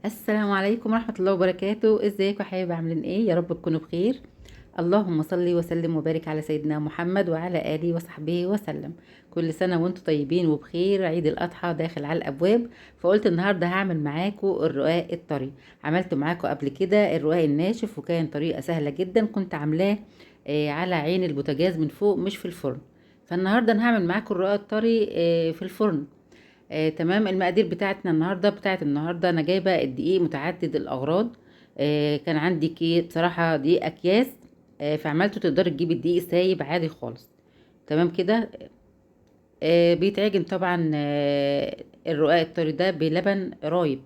السلام عليكم ورحمة الله وبركاته. ازيكم يا حبايبي؟ عاملين ايه؟ يا رب تكونوا بخير. اللهم صل وسلم وبارك على سيدنا محمد وعلى آله وصحبه وسلم. كل سنة وانتم طيبين وبخير. عيد الأضحى داخل على الأبواب، فقلت النهاردة هعمل معاكم الرقاق الطري. عملت معاكم قبل كده الرقاق الناشف وكان طريقة سهلة جدا، كنت عاملاه على عين البوتاجاز من فوق مش في الفرن. فالنهاردة انا هعمل معاكم الرقاق الطري في الفرن. تمام. المقادير بتاعت النهارده انا جايبه الدقيق متعدد الاغراض. كان عندي بصراحه دقيق اكياس. فعملته تقدري تجيبي الدقيق سايب عادي خالص. تمام كده. بيتعجن طبعا الرقاق الطري ده بلبن رايب.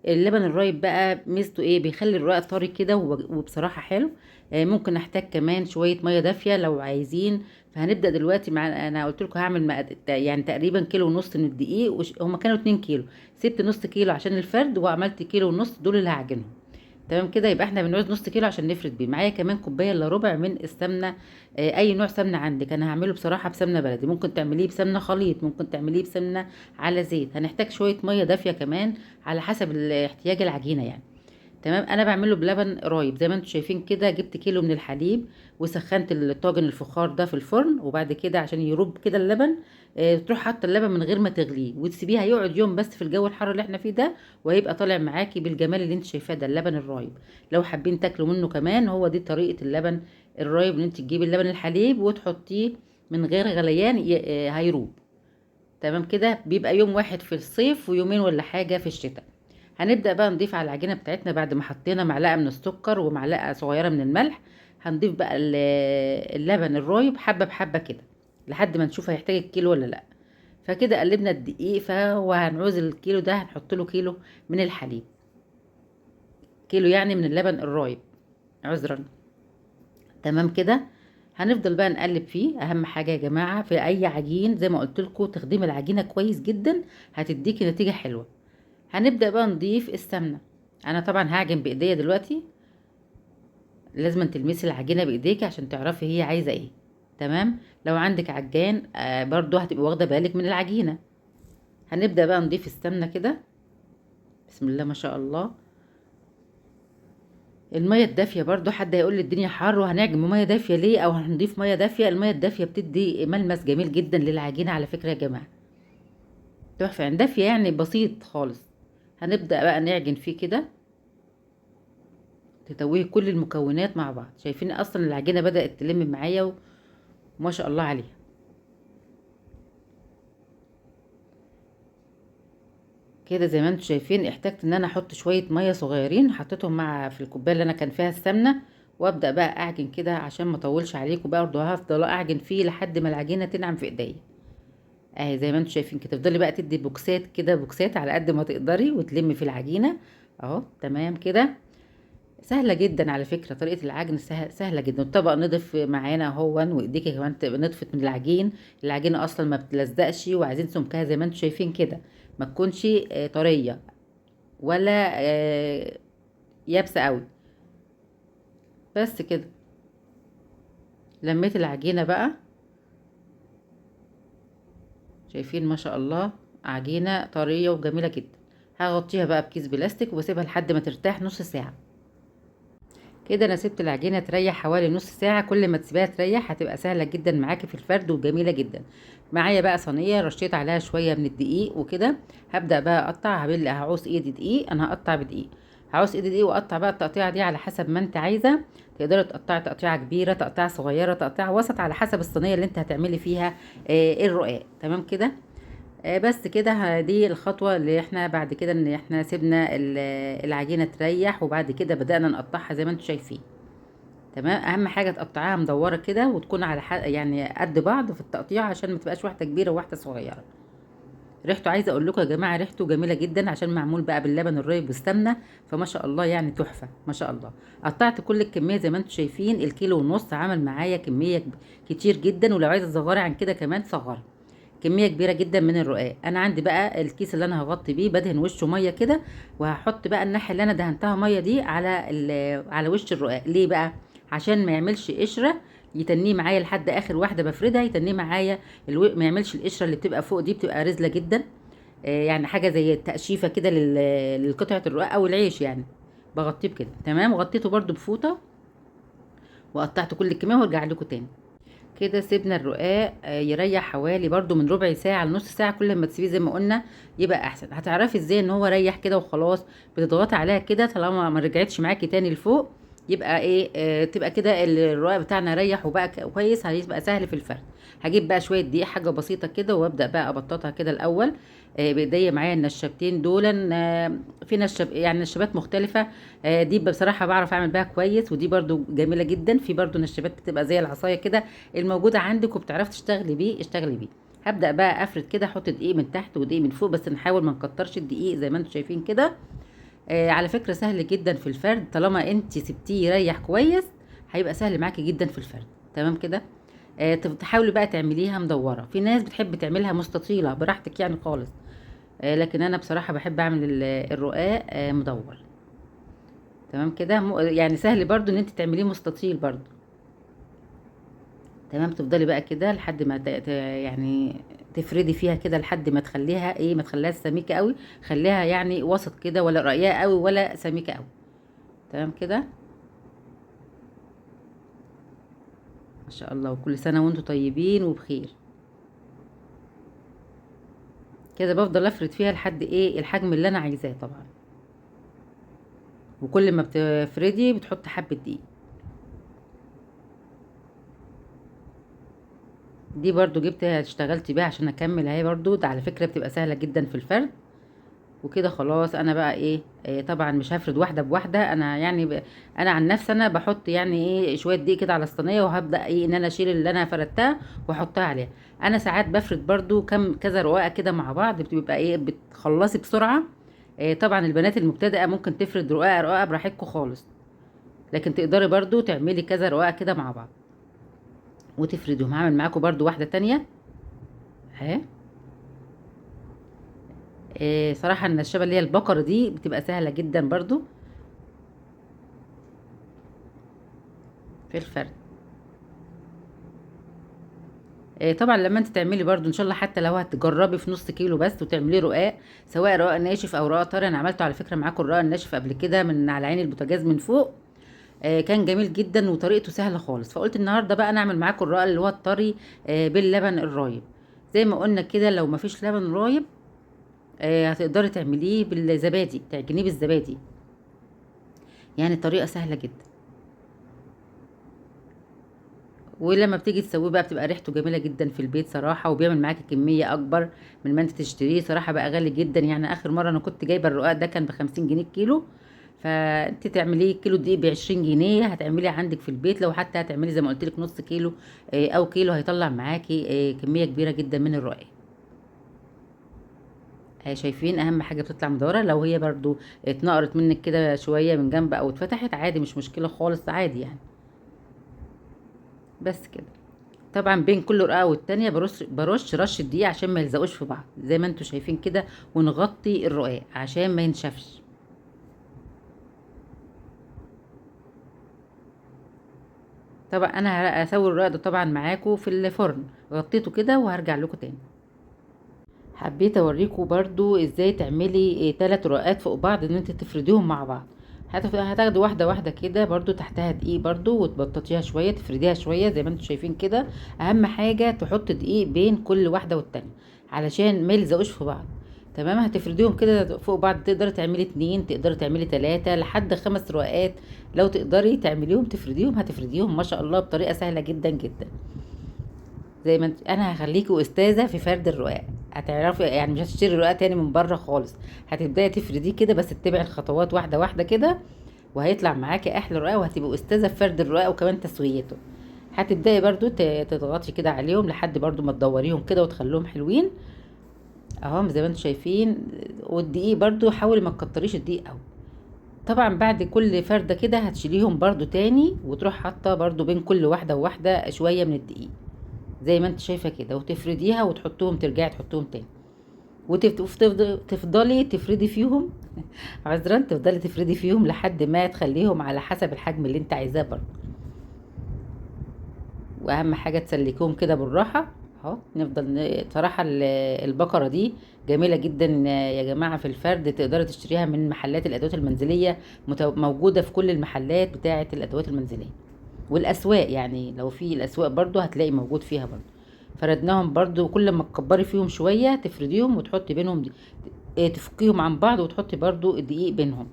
اللبن الرايب بقى ميزته ايه؟ بيخلي الرقاق طري كده وبصراحه حلو. ممكن نحتاج كمان شويه ميه دافيه لو عايزين. فهنبدا دلوقتي انا قلت لكم هعمل يعني تقريبا كيلو ونص من الدقيق، هما كانوا 2 كيلو. سبت نص كيلو عشان الفرد وعملت كيلو ونص، دول اللي هعجنهم. تمام كده. يبقى احنا بنعوز نص كيلو عشان نفرد بيه. معايا كمان كوبايه الا ربع من السمنه. اي نوع سمنه عندك. انا هعمله بصراحه بسمنه بلدي، ممكن تعمليه بسمنه خليط، ممكن تعمليه بسمنه على زيت. هنحتاج شويه ميه دافيه كمان على حسب احتياج العجينه يعني. تمام. انا بعمله بلبن رايب زي ما انتم شايفين كده. جبت كيلو من الحليب وسخنت الطاجن الفخار ده في الفرن، وبعد كده عشان يرب كده اللبن تروح حاطه اللبن من غير ما تغليه وتسيبيه هيقعد يوم بس في الجو الحر اللي احنا فيه ده، وهيبقى طالع معاكي بالجمال اللي انت شايفاه ده اللبن الرايب. لو حابين تاكلوا منه كمان، هو دي طريقه اللبن الرايب، ان انت تجيبي اللبن الحليب وتحطيه من غير غليان هيروب. تمام كده. بيبقى يوم واحد في الصيف ويومين ولا حاجه في الشتاء. هنبدأ بقى نضيف على العجينة بتاعتنا بعد ما حطينا معلقة من السكر ومعلقة صغيرة من الملح. هنضيف بقى اللبن الرايب حبة بحبة كده لحد ما نشوف هيحتاج الكيلو ولا لا. فكده قلبنا الدقيق، فهو هنعوز الكيلو ده هنحط له كيلو من الحليب. كيلو يعني من اللبن الرايب، عذرا. تمام كده. هنفضل بقى نقلب فيه. اهم حاجة يا جماعة في اي عجين زي ما قلت لكم تخدمي العجينة كويس جدا، هتديكي نتيجة حلوة. هنبدأ بقى نضيف السمنة. انا طبعا هعجن بايديا دلوقتي. لازم تلمسي العجينة بايديك عشان تعرفي هي عايزة ايه. تمام. لو عندك عجان برضو هتبقي واخدة بالك من العجينة. هنبدأ بقى نضيف السمنة كده. بسم الله ما شاء الله. المية الدافية برضو حد هيقول لي الدنيا حر وهنعجن بمية دافية ليه او هنضيف مية دافية؟ المية الدافية بتدي ملمس جميل جدا للعجينة على فكرة يا جماعة. تحفة يعني، دافية يعني بسيط خالص. هنبدأ بقى نعجن فيه كده. تتوهي كل المكونات مع بعض. شايفين اصلا العجينه بدات تلم معايا وما شاء الله عليها. كده زي ما انتم شايفين احتجت ان انا احط شويه ميه صغيرين، حطيتهم مع في الكوبايه اللي انا كان فيها السمنه. وابدا بقى اعجن كده عشان ما اطولش عليكم. برضه هفضل اعجن فيه لحد ما العجينه تنعم في ايديا. اهي زي ما انتم شايفين كده. تفضلي بقى تدي بوكسات كده، بوكسات على قد ما تقدري وتلمي في العجينه. اهو تمام كده. سهله جدا على فكره. طريقه العجن سهله جدا. الطبق نضف معانا اهون، وايديكي كمان تبقى نضفت من العجين. العجينه اصلا ما بتلزقش، وعايزين سمكها زي ما انتم شايفين كده، ما تكونش طريه ولا يابسه قوي. بس كده. لميت العجينه بقى. شايفين ما شاء الله عجينه طريه وجميله جدا. هغطيها بقى بكيس بلاستيك واسيبها لحد ما ترتاح نص ساعه. كده انا سبت العجينه تريح حوالي نص ساعه. كل ما تسيبيها تريح هتبقى سهله جدا معاكي في الفرد وجميله جدا. معايا بقى صينيه رشيت عليها شويه من الدقيق وكده. هبدا بقى اقطع. هعوز ايدي دقيق، انا هقطع بدقيق. هعوز ايدي دقيق واقطع بقى التقطيعه دي على حسب ما انت عايزه. تقدري تقطعي تقطيعه كبيره، تقطيعه صغيره، تقطيعه وسط، على حسب الصينيه اللي انت هتعملي فيها الرقاق. تمام كده. بس كده. دي الخطوة اللي احنا بعد كده ان احنا سيبنا العجينة تريح، وبعد كده بدأنا نقطعها زي ما انتم شايفين. تمام. اهم حاجه تقطعيها مدوره كده وتكون على يعني قد بعض في التقطيع عشان ما تبقاش واحده كبيره وواحده صغيره. ريحته عايزه اقول لكم يا جماعه ريحته جميله جدا عشان معمول بقى باللبن الرايب والسمنه. فما شاء الله يعني تحفه ما شاء الله. قطعت كل الكميه زي ما انتم شايفين. الكيلو ونص عمل معايا كميه كتير جدا، ولو عايزه تصغري عن كده كمان صغري. كميه كبيره جدا من الرقاق. انا عندي بقى الكيس اللي انا هغطي بيه بدهن وشه ميه كده، وهحط بقى الناحيه اللي انا دهنتها ميه دي على وش الرقاق. ليه بقى؟ عشان ما يعملش قشره. يتنيه معايا لحد اخر واحده بفردها، يتنيه معايا ما يعملش القشره اللي بتبقى فوق دي، بتبقى رزله جدا. يعني حاجه زي التقشيفه كده لقطعه الرقاق او العيش يعني. بغطيه بكده تمام، وغطيته برضو بفوطه، وقطعت كل الكميه وارجع لكم تاني. كده سيبنا الرقاق يريح حوالي برضو من ربع ساعة لنص ساعة. كل ما تسيبيه زي ما قلنا يبقى احسن. هتعرفي ازاي ان هو ريح كده وخلاص؟ بتضغطي عليها كده، طالما ما رجعتش معاكي تاني لفوق يبقى ايه، تبقى كده الرقاق بتاعنا ريح وبقى كويس، هيبقى سهل في الفرد. هجيب بقى شوية دقيق، حاجة بسيطة كده، وابدأ بقى ابططها كده الاول بايديا. معايا النشابتين دول، في نشاب يعني نشابات مختلفة. دي بصراحة بعرف اعمل بيها كويس، ودي برضو جميلة جدا. في برضو نشابات بتبقى زي العصاية كده، الموجودة عندك وبتعرفي تشتغلي بيه اشتغلي بيه. هبدأ بقى افرد كده، احط دقيق من تحت ودقيق من فوق، بس نحاول ما نكترش الدقيق زي ما انتم شايفين كده. على فكرة سهل جدا في الفرد، طالما انت سبتيه يريح كويس هيبقى سهل معاكي جدا في الفرد. تمام كده. تحاولي بقى تعمليها مدورة. في ناس بتحب تعملها مستطيلة، براحتك يعني خالص. لكن انا بصراحة بحب اعمل الرقاق مدور. تمام كده. يعني سهل برضو ان انت تعمليه مستطيل برضو. تمام. تفضلي بقى كده لحد ما يعني تفردي فيها كده لحد ما تخليها ايه، ما تخليها سميكه قوي، خليها يعني وسط كده، ولا رقيقه قوي ولا سميكه قوي. تمام كده. ما شاء الله، وكل سنه وانتم طيبين وبخير. كده بفضل افرد فيها لحد ايه الحجم اللي انا عايزاه طبعا. وكل ما بتفردي بتحط حبه دقيق. دي برضو جبتها اشتغلت بيها عشان اكمل اهي برضو. ده على فكره بتبقى سهله جدا في الفرد. وكده خلاص. انا بقى ايه، طبعا مش هفرد واحده بواحده. انا يعني انا عن نفسي انا بحط يعني ايه شويه دقيق كده على الصينيه، وهبدا ايه ان انا اشيل اللي انا فردتها واحطها عليها. انا ساعات بفرد برضو كذا رقاقه كده مع بعض، بتبقى ايه بتخلصي بسرعه. طبعا البنات المبتدئه ممكن تفرد رقاقه رقاقه براحتكم خالص، لكن تقدري برضو تعملي كذا رقاقه كده مع بعض وتفرديهم. هعمل معاكم برضو واحده تانية اهي. صراحه النشابه اللي هي البقر دي بتبقى سهله جدا برضو في الفرد. طبعا لما انت تعملي برضو ان شاء الله، حتى لو هتجربي في نص كيلو بس وتعملي رقاق، سواء رقاق ناشف او رقاق طري. انا عملته على فكره معاكم الرقاق الناشف قبل كده من على عين البوتاجاز من فوق. كان جميل جدا وطريقته سهله خالص. فقلت النهارده بقى انا اعمل معاكم الرقاق اللي هو الطري باللبن الرايب. زي ما قلنا كده، لو ما فيش لبن رايب هتقدري تعمليه بالزبادي، تعجنيه بالزبادي. يعني طريقه سهله جدا. ولما بتيجي تسويه بقى بتبقى ريحته جميله جدا في البيت صراحه، وبيعمل معاكي كميه اكبر من ما انت تشتريه. صراحه بقى غالي جدا يعني. اخر مره انا كنت جايبه الرقاق ده كان ب50 جنيه الكيلو. فانت تعمليه كيلو دقيق ب20 جنيه، هتعمليه عندك في البيت. لو حتى هتعملي زي ما قلت لك نص كيلو او كيلو، هيطلع معاكي كميه كبيره جدا من الرقاق. شايفين؟ اهم حاجه بتطلع مدوره. لو هي برضو اتنقرت منك كده شويه من جنب او اتفتحت عادي، مش مشكله خالص، عادي يعني. بس كده. طبعا بين كل رقعه والتانية برش رشه دقيق عشان ما يلزقوش في بعض زي ما انتوا شايفين كده، ونغطي الرقاق عشان ما ينشفش. طبعا انا هسوي الرقاق ده طبعا معاكم في الفرن، غطيته كده وهرجع لكم تاني. حبيت اوريكم برضو ازاي تعملي 3 رقات فوق بعض، ان انت تفرديهم مع بعض. هتاخدي واحده واحده كده برضو تحتها دقيق برضو، وتبططيها شويه، تفرديها شويه زي ما انتم شايفين كده. اهم حاجه تحط دقيق بين كل واحده والتانية علشان ما يلزقوش في بعض. تمام. هتفرديهم كده فوق بعض. تقدري تعملي 2، تقدري تعملي 3 لحد 5 رقات. لو تقدري تعمليهم تفرديهم، هتفرديهم ما شاء الله بطريقه سهله جدا جدا. زي ما انا هخليكي استاذه في فرد الرقاق. هتعرفي يعني، مش هتشتري رقاق تاني من بره خالص. هتبداي تفرديه كده، بس تتبعي الخطوات واحده واحده كده، وهيطلع معاكي احلى رقاق. وهتبقي استاذه في فرد الرقاق وكمان تسويته. هتبداي برضو تضغطي كده عليهم لحد برضو ما تدوريهم كده وتخليهم حلوين اهو زي ما انتم شايفين. والدقيق برضو حاولي ما تكتريش الدقيق قوي. طبعا بعد كل فرده كده هتشيليهم برضو تاني، وتروح حاطه برضو بين كل واحده وواحده شويه من الدقيق زي ما انت شايفه كده، وتفرديها وتحطهم، ترجعي تحطهم تاني. وتفضلي تفردي فيهم عذرا، تفضلي تفردي فيهم لحد ما تخليهم على حسب الحجم اللي انت عايزاه برضه. واهم حاجه تسلكيهم كده بالراحه اهو نفضل صراحة البقرة دي جميلة جدا يا جماعة في الفرد، تقدري تشتريها من محلات الأدوات المنزلية، موجودة في كل المحلات بتاعة الأدوات المنزلية والأسواق، يعني لو في الأسواق برضو هتلاقي موجود فيها برضو. فردناهم برضو، كل ما تكبري فيهم شوية تفرديهم وتحطي بينهم تفكيهم عن بعض وتحطي برضو الدقيق بينهم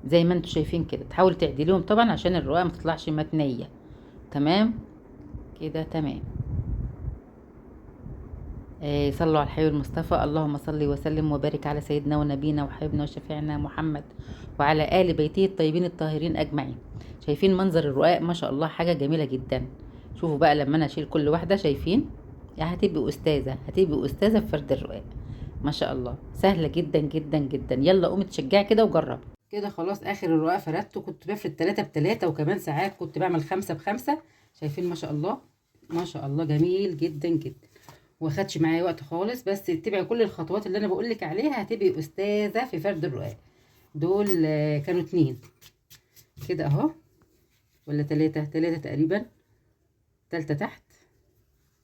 زي ما انتوا شايفين كده. تحاولي تعدليهم طبعا عشان الرقاق ما تطلعش متنية. تمام كده تمام. صلوا على الحبيب المصطفى. اللهم صل وسلم وبارك على سيدنا ونبينا وحبيبنا وشفيعنا محمد وعلى آل بيته الطيبين الطاهرين أجمعين. شايفين منظر الرقاق؟ ما شاء الله حاجة جميلة جدا. شوفوا بقى لما أنا أشيل كل واحدة، شايفين؟ يعني هتبقي أستاذة، هتبقي أستاذة في فرد الرقاق. ما شاء الله سهلة جدا جدا جدا. يلا قومي تشجعي كده وجربي كده. خلاص آخر الرقاق فردته، كنت بفرد 3 ب3 وكمان ساعات كنت بعمل 5 ب5. شايفين ما شاء الله؟ ما شاء الله جميل جدا جدا، واخدش معايا وقت خالص. بس اتبعي كل الخطوات اللي انا بقولك عليها هتبقي استاذه في فرد الرقاق. دول كانوا 2 كده اهو، ولا 3 تقريبا، 3 تحت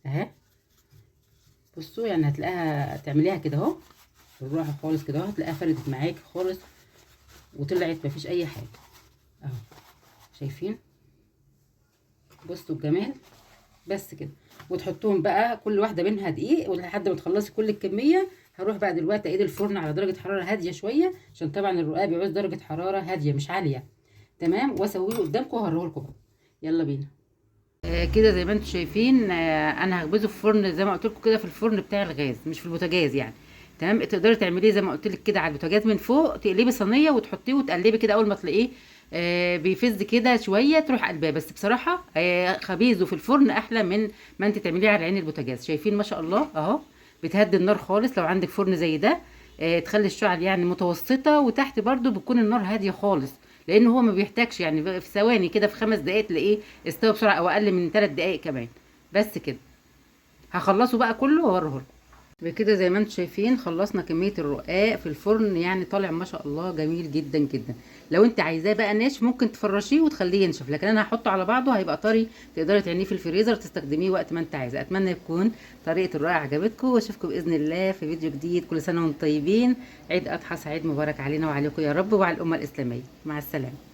اهي. بصوا يعني هتلاقيها تعمليها كده اهو بالراحه خالص كده اهو، هتلاقيها فردت معاكي خالص وطلعت مفيش اي حاجه اهو. شايفين؟ بصوا الجمال. بس كده، وتحطوهم بقى كل واحده بينها دقيق ولحد ما تخلصي كل الكميه. هروح بقى دلوقتي ايد الفرن على درجه حراره هاديه شويه، عشان طبعا الرقاق بيعوز درجه حراره هاديه مش عاليه. تمام، واسويه قدامكم وهوريه لكم بقى. يلا بينا. كده زي ما انتم شايفين، انا هخبزه في فرن زي ما قلت لكم كده، في الفرن بتاع الغاز مش في البوتاجاز يعني. تمام، تقدري تعمليه زي ما قلت لك كده على البوتاجاز من فوق، تقلبي صينيه وتحطيه وتقلبي كده. اول ما تلاقيه بيفز كده شويه تروح قلباه. بس بصراحه خبيزه في الفرن احلى من ما انت تعمليه على عين البوتاجاز. شايفين ما شاء الله اهو؟ بتهدي النار خالص لو عندك فرن زي ده. تخلي الشعل يعني متوسطه، وتحت برده بتكون النار هاديه خالص، لان هو ما بيحتاجش يعني في ثواني كده، في 5 دقايق تلاقيه استوى بسرعه، او اقل من 3 دقايق كمان. بس كده هخلصه بقى كله واوريه لكم. بكده زي ما انتم شايفين خلصنا كميه الرقاق في الفرن، يعني طالع ما شاء الله جميل جدا جدا. لو انت عايزاه بقى ناشف ممكن تفرشيه وتخليه ينشف، لكن انا هحطه على بعضه هيبقى طري، تقدري تعينيه في الفريزر تستخدميه وقت ما انت عايزه. اتمنى يكون طريقه الرقاق عجبتكم، واشوفكم باذن الله في فيديو جديد. كل سنه وانتم طيبين، عيد اضحى سعيد مبارك علينا وعليكم يا رب وعلى الامه الاسلاميه. مع السلامه.